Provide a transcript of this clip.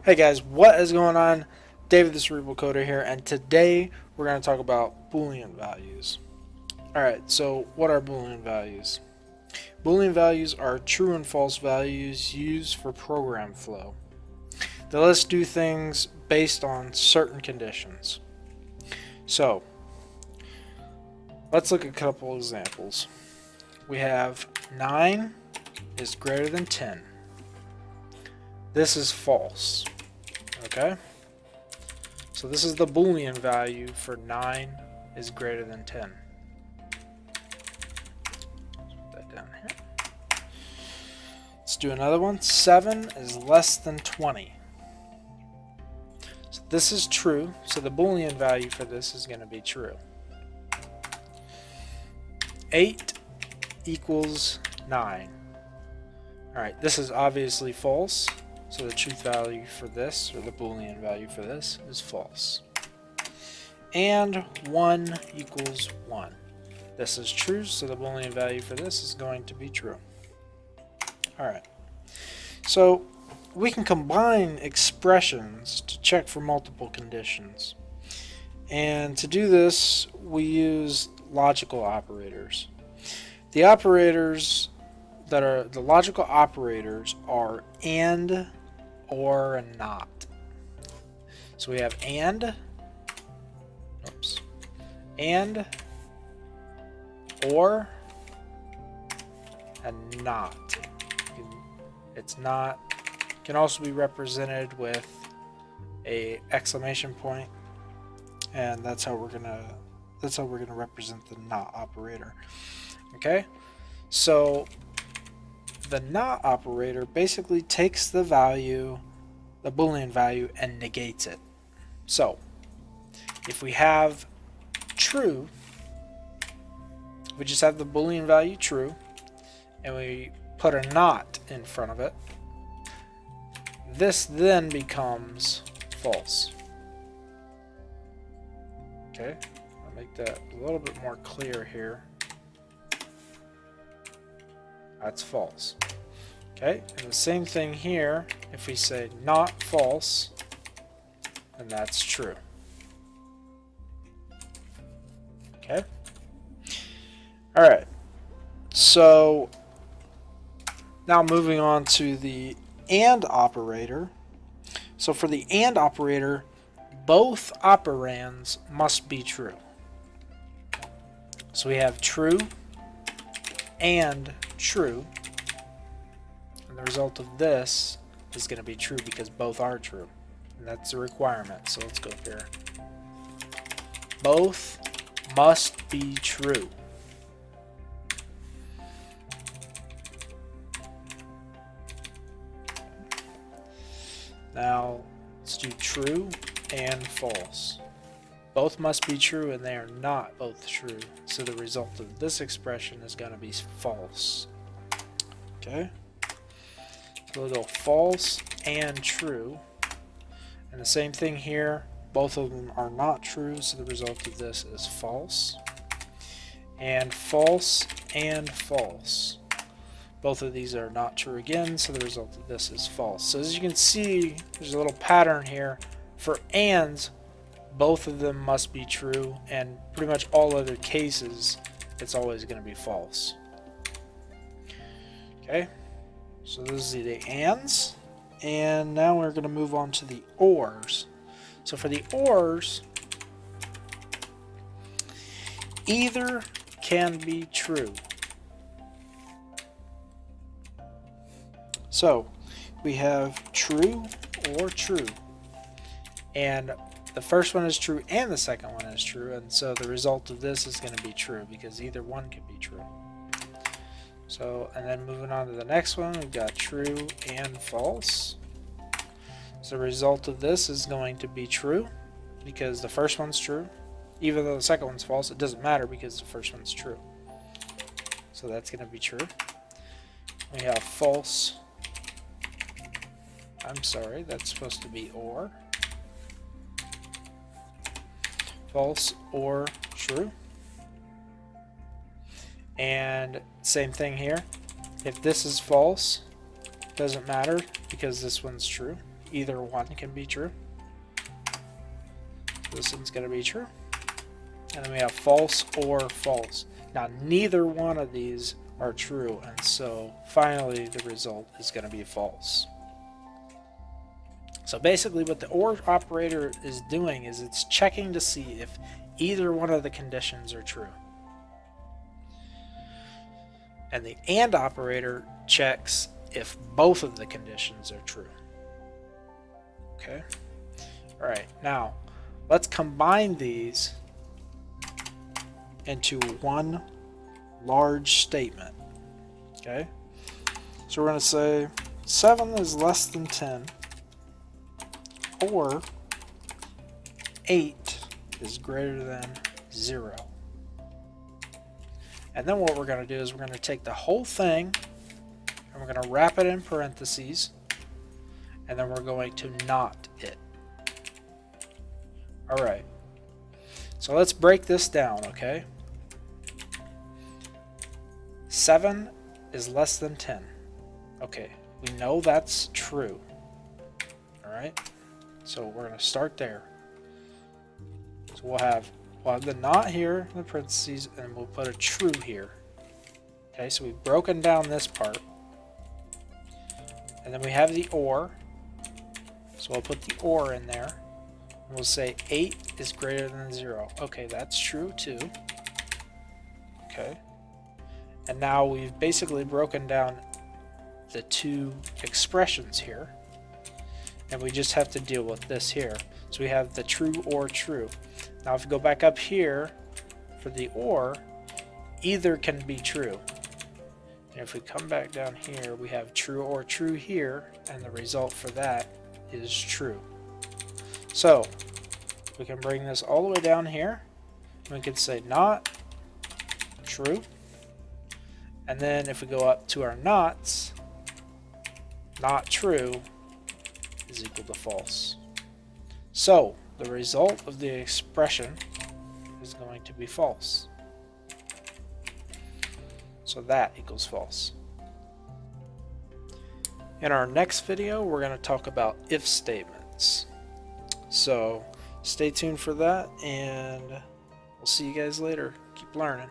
Hey guys, what is going on? David the Cerebral Coder here, and today we're going to talk about Boolean values. Alright, so what are Boolean values? Boolean values are true and false values used for program flow. They let us do things based on certain conditions. So, let's look at a couple examples. We have 9 is greater than 10. This is false. Okay? So this is the Boolean value for 9 is greater than 10. Put that down here. Let's do another one. 7 is less than 20. So this is true, so the Boolean value for this is going to be true. 8 equals 9. Alright, this is obviously false. So the truth value for this, or the Boolean value for this, is false. And 1 equals 1. This is true, so the Boolean value for this is going to be true. Alright. So we can combine expressions to check for multiple conditions. And to do this, we use logical operators. The operators that are the logical operators are and, or, and not. So we have and, or, and not. It's not. Can also be represented with a exclamation point, and that's how we're gonna represent the not operator. Okay, so the not operator basically takes the value, the Boolean value, and negates it. So if we have true, we just have the Boolean value true, and we put a not in front of it. This then becomes false. Okay, I'll make that a little bit more clear here. That's false. Okay, and the same thing here, if we say not false, then that's true. Okay? Alright, so now moving on to the AND operator. So for the AND operator, both operands must be true. So we have true and true, and the result of this is going to be true because both are true, and that's a requirement. So let's go up here. Both must be true. Now let's do true and false. Both must be true, and they are not both true. So the result of this expression is going to be false. Okay? So we'll go false and true. And the same thing here. Both of them are not true, so the result of this is false. And false and false. Both of these are not true again, so the result of this is false. So as you can see, there's a little pattern here. For ands, both of them must be true, and pretty much all other cases, it's always going to be false. Okay, so those are the ands, and now we're going to move on to the ors. So for the ors, either can be true. So we have true or true, and the first one is true and the second one is true, and so the result of this is going to be true because either one can be true. So, and then moving on to the next one, we've got true and false. So the result of this is going to be true because the first one's true. Even though the second one's false, it doesn't matter because the first one's true. So that's going to be true. We have false. I'm sorry, that's supposed to be or. False or true. And same thing here. If this is false, doesn't matter because this one's true. either one can be true. This one's going to be true. And then we have false or false. Now neither one of these are true, and so finally the result is going to be false. So basically what the OR operator is doing is it's checking to see if either one of the conditions are true. And the AND operator checks if both of the conditions are true. Okay? Alright, now let's combine these into one large statement. Okay? So we're going to say 7 is less than 10, or 8 is greater than 0. And then what we're going to do is we're going to take the whole thing and we're going to wrap it in parentheses, and then we're going to not it. Alright, so let's break this down, okay? 7 is less than 10. Okay, we know that's true. Alright, so we're going to start there. So we'll have the not here in the parentheses, and we'll put a true here. Okay, so we've broken down this part. And then we have the OR. So we'll put the OR in there. And we'll say 8 is greater than 0. Okay, that's true too. Okay. And now we've basically broken down the two expressions here. And we just have to deal with this here. So we have the true or true. Now if we go back up here for the OR, either can be true. And if we come back down here, we have true or true here, and the result for that is true. So we can bring this all the way down here. We can say not true. And then if we go up to our nots, not true is equal to false. So the result of the expression is going to be false. So that equals false. In our next video, we're going to talk about if statements. So stay tuned for that, and we'll see you guys later. Keep learning.